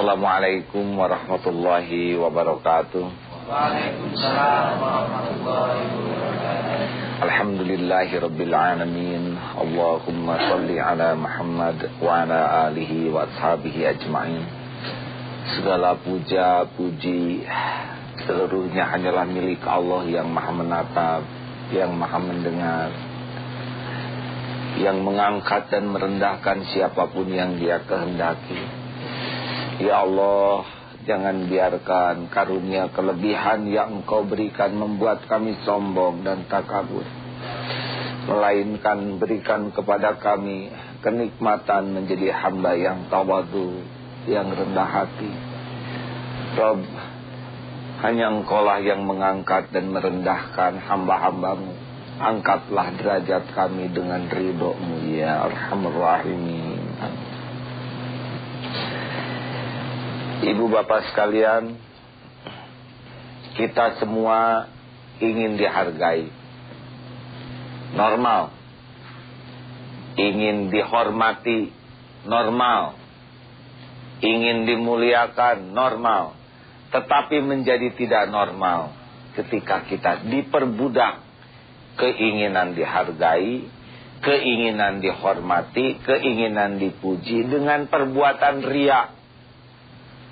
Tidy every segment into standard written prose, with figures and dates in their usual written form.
Assalamualaikum warahmatullahi wabarakatuh. Waalaikumsalam warahmatullahi wabarakatuh. Alhamdulillahi rabbil alamin. Allahumma salli ala Muhammad wa ala alihi wa ashabihi ajma'in. Segala puja puji seluruhnya hanyalah milik Allah yang maha menatap, yang maha mendengar, yang mengangkat dan merendahkan siapapun yang Dia kehendaki. Ya Allah, jangan biarkan karunia kelebihan yang Engkau berikan membuat kami sombong dan takabur, melainkan berikan kepada kami kenikmatan menjadi hamba yang tawadu, yang rendah hati. Rabb, hanya Engkaulah yang mengangkat dan merendahkan hamba-hambamu. Angkatlah derajat kami dengan ridho-Mu ya Arhamar Rahimin. Ibu bapak sekalian, kita semua ingin dihargai, normal. Ingin dihormati, normal. Ingin dimuliakan, normal. Tetapi menjadi tidak normal ketika kita diperbudak keinginan dihargai, keinginan dihormati, keinginan dipuji dengan perbuatan riya.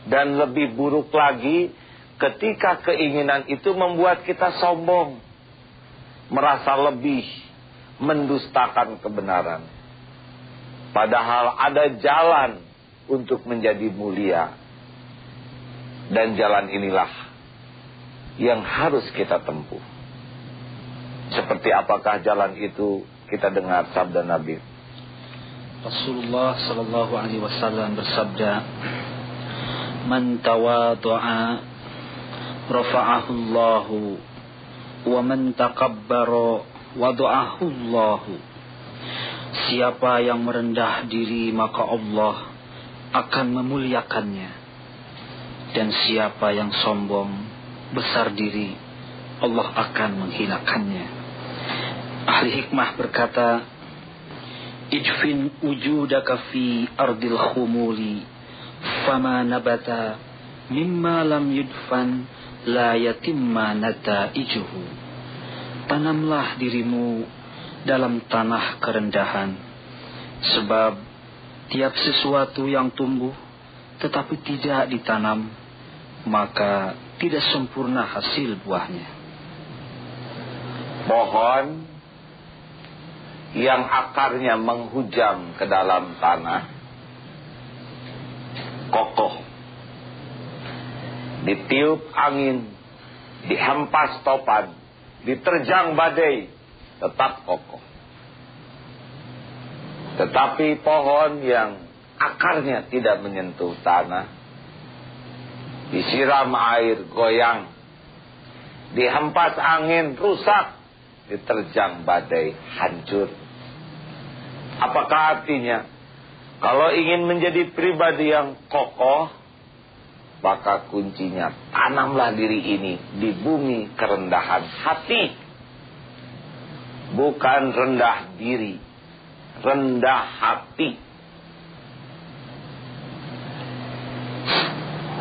Dan lebih buruk lagi ketika keinginan itu membuat kita sombong, merasa lebih, mendustakan kebenaran. Padahal ada jalan untuk menjadi mulia. Dan jalan inilah yang harus kita tempuh. Seperti apakah jalan itu? Kita dengar sabda Nabi. Rasulullah sallallahu alaihi wasallam bersabda, "Man tawadhu'a rafa'ahu Allahu, wa man takabbara wada'ahu Allahu." Siapa yang merendah diri maka Allah akan memuliakannya, dan siapa yang sombong besar diri Allah akan menghinakannya. Ahli hikmah berkata, "Ijfin wujudaka fi ardil khumuli, fama nabata mimma lam yudfan la yatimma nataijuhu." Tanamlah dirimu dalam tanah kerendahan, sebab tiap sesuatu yang tumbuh tetapi tidak ditanam, maka tidak sempurna hasil buahnya. Pohon yang akarnya menghujam ke dalam tanah kokoh, ditiup angin, dihempas topan, diterjang badai, tetap kokoh. Tetapi pohon yang akarnya tidak menyentuh tanah, disiram air goyang, dihempas angin rusak, diterjang badai hancur. Apakah artinya? Kalau ingin menjadi pribadi yang kokoh, maka kuncinya tanamlah diri ini di bumi kerendahan hati. Bukan rendah diri, rendah hati.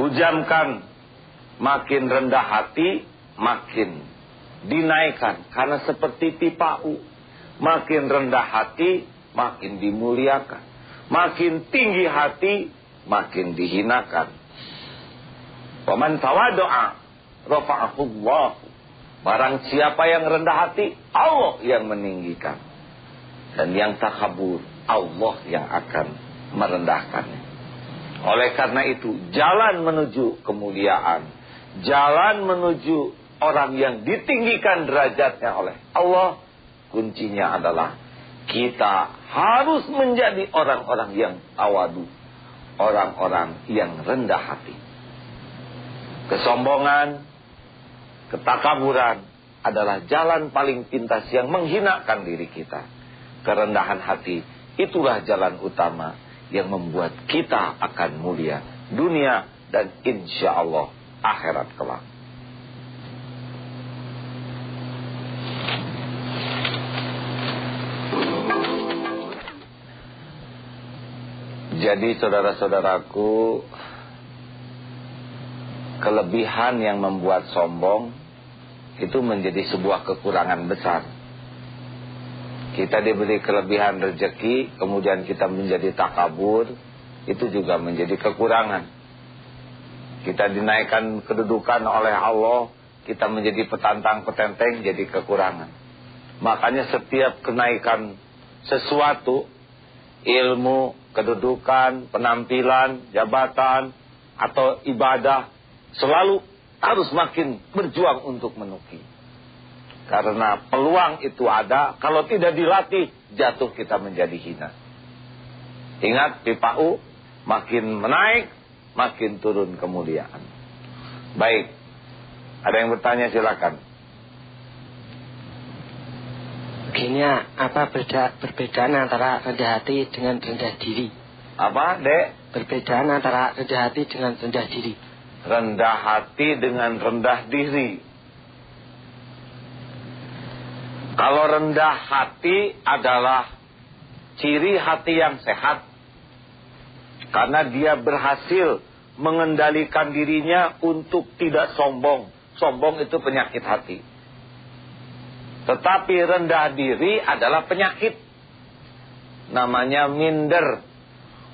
Hujamkan, makin rendah hati, makin dinaikkan. Karena seperti pipa U, makin rendah hati, makin dimuliakan. Makin tinggi hati, makin dihinakan. Wa man tawadhu'a rafa'ahu Allah. Barang siapa yang rendah hati, Allah yang meninggikan. Dan yang takabur, Allah yang akan merendahkannya. Oleh karena itu, jalan menuju kemuliaan, jalan menuju orang yang ditinggikan derajatnya oleh Allah, kuncinya adalah kita harus menjadi orang-orang yang tawadu, orang-orang yang rendah hati. Kesombongan, ketakaburan adalah jalan paling pintas yang menghinakan diri kita. Kerendahan hati, itulah jalan utama yang membuat kita akan mulia dunia dan insya Allah akhirat kelak. Jadi saudara-saudaraku, kelebihan yang membuat sombong itu menjadi sebuah kekurangan besar. Kita diberi kelebihan rezeki, kemudian kita menjadi takabur, itu juga menjadi kekurangan. Kita dinaikkan kedudukan oleh Allah, kita menjadi petantang-petenteng, jadi kekurangan. Makanya setiap kenaikan sesuatu, ilmu, kedudukan, penampilan, jabatan, atau ibadah, selalu harus makin berjuang untuk menukik. Karena peluang itu ada, kalau tidak dilatih, jatuh kita menjadi hina. Ingat, pipa U, makin menaik, makin turun kemuliaan. Baik, ada yang bertanya silakan. Begini, apa perbedaan antara rendah hati dengan rendah diri? Apa, Dek? Perbedaan antara rendah hati dengan rendah diri. Rendah hati dengan rendah diri. Kalau rendah hati adalah ciri hati yang sehat. Karena dia berhasil mengendalikan dirinya untuk tidak sombong. Sombong itu penyakit hati. Tetapi rendah diri adalah penyakit. Namanya minder.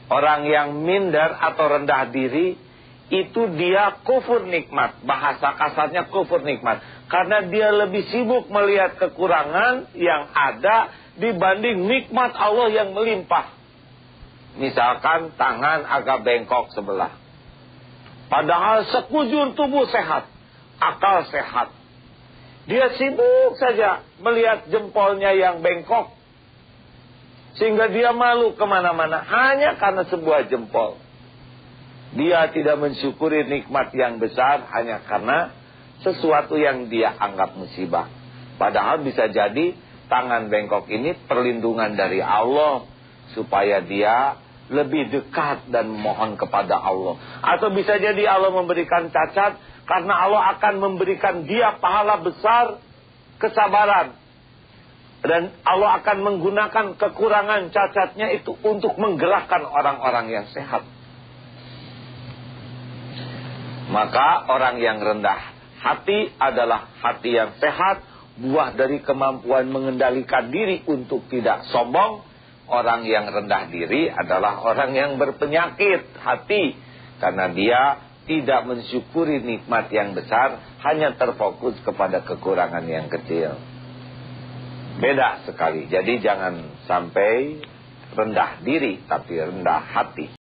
Orang yang minder atau rendah diri, itu dia kufur nikmat. Bahasa kasarnya kufur nikmat. Karena dia lebih sibuk melihat kekurangan yang ada dibanding nikmat Allah yang melimpah. Misalkan tangan agak bengkok sebelah. Padahal sekujur tubuh sehat. Akal sehat. Dia sibuk saja melihat jempolnya yang bengkok. Sehingga dia malu kemana-mana. Hanya karena sebuah jempol. Dia tidak mensyukuri nikmat yang besar hanya karena sesuatu yang dia anggap musibah. Padahal bisa jadi tangan bengkok ini perlindungan dari Allah. Supaya dia lebih dekat dan mohon kepada Allah. Atau bisa jadi Allah memberikan cacat karena Allah akan memberikan dia pahala besar, kesabaran. Dan Allah akan menggunakan kekurangan cacatnya itu untuk menggerakkan orang-orang yang sehat. Maka orang yang rendah hati adalah hati yang sehat, buah dari kemampuan mengendalikan diri untuk tidak sombong. Orang yang rendah diri adalah orang yang berpenyakit hati. Karena dia tidak mensyukuri nikmat yang besar, hanya terfokus kepada kekurangan yang kecil. Beda sekali. Jadi jangan sampai rendah diri, tapi rendah hati.